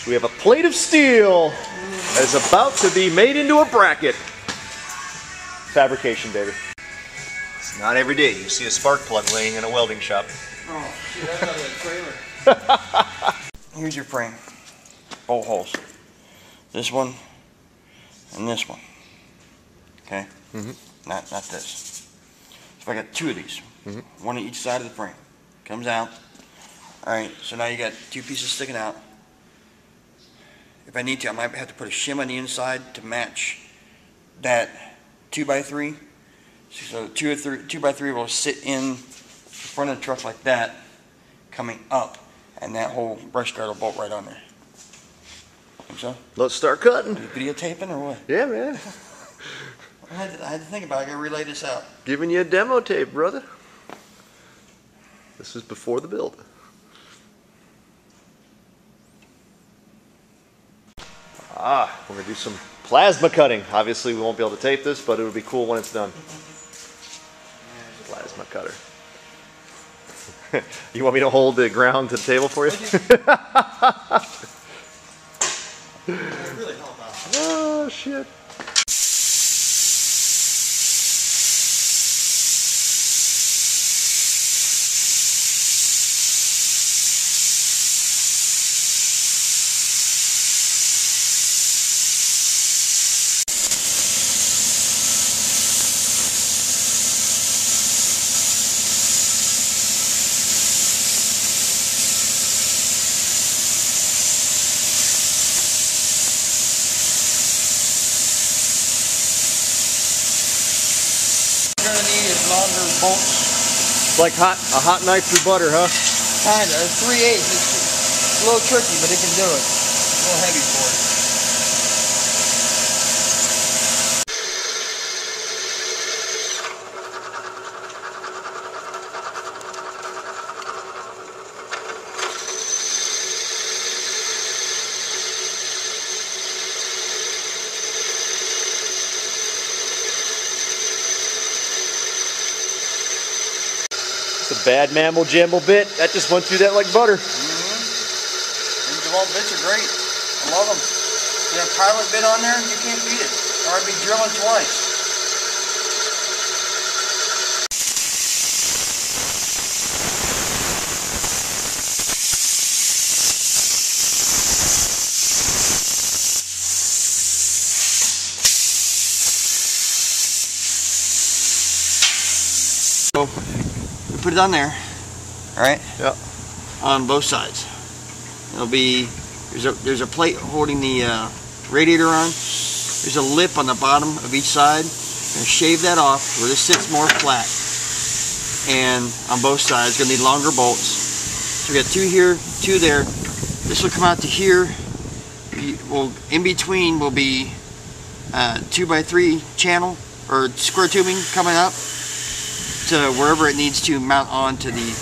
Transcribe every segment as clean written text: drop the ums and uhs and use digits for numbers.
So we have a plate of steel that is about to be made into a bracket. Fabrication, baby. It's not every day you see a spark plug laying in a welding shop. Oh, shit, that's out of the trailer. Here's your frame. Bolt holes. This one and this one. Okay? Not this. So I got two of these. One on each side of the frame. Comes out. Alright, so now you got two pieces sticking out. If I need to, I might have to put a shim on the inside to match that 2x3. So 2x3 will sit in front of the truck like that, coming up, and that whole brush guard will bolt right on there. Think so? Let's start cutting. Are you videotaping or what? Yeah, man. I had to think about it. I gotta relay this out. Giving you a demo tape, brother. This is before the build. We're gonna do some plasma cutting. Obviously, we won't be able to tape this, but it'll be cool when it's done. Plasma cutter. You want me to hold the ground to the table for you? Really help out. Oh, shit. Longer bolts. Like a hot knife through butter, huh? Kinda. 3/8. It's a little tricky, but it can do it. It's a little heavy for it. The bad mammal jamble bit, that just went through that like butter. These DeWalt bits are great. I love them. You have pilot bit on there, you can't beat it. Or I'd be drilling twice. So, we put it on there, alright? Yep. On both sides. It'll be, there's a plate holding the radiator on. There's a lip on the bottom of each side. I'm going to shave that off where this sits more flat. And on both sides, going to need longer bolts. So we got two here, two there. This will come out to here. In between will be 2x3 channel or square tubing coming up to wherever it needs to mount onto the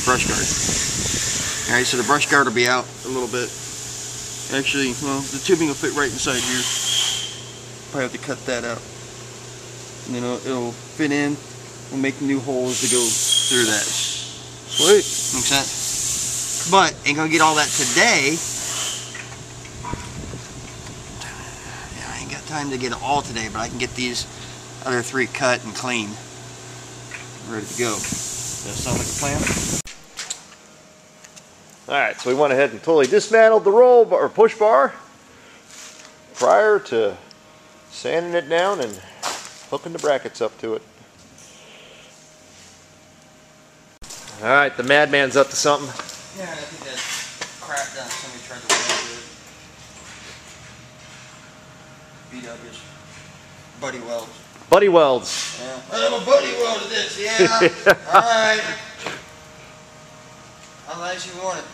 brush guard. Alright, so the brush guard will be out a little bit. Actually, well, the tubing will fit right inside here. Probably have to cut that out. And then it'll fit in. We'll make new holes to go through that. Sweet. Makes sense? But ain't gonna get all that today. Yeah, I ain't got time to get it all today, but I can get these other three cut and clean. Ready to go. Does that sound like a plan? Alright, so we went ahead and totally dismantled the roll bar, or push bar prior to sanding it down and hooking the brackets up to it. Alright, the madman's up to something. Yeah, I think that crap done. Somebody tried to weld it. BW's. Buddy welds. Buddy welds. Yeah. I'm a buddy welded this, yeah. Alright. How nice you want it.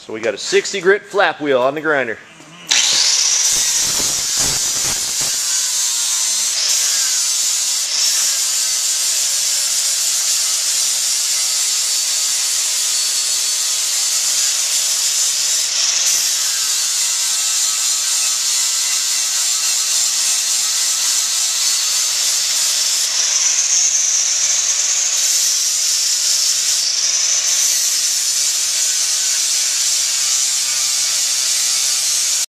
So we got a 60 grit flap wheel on the grinder.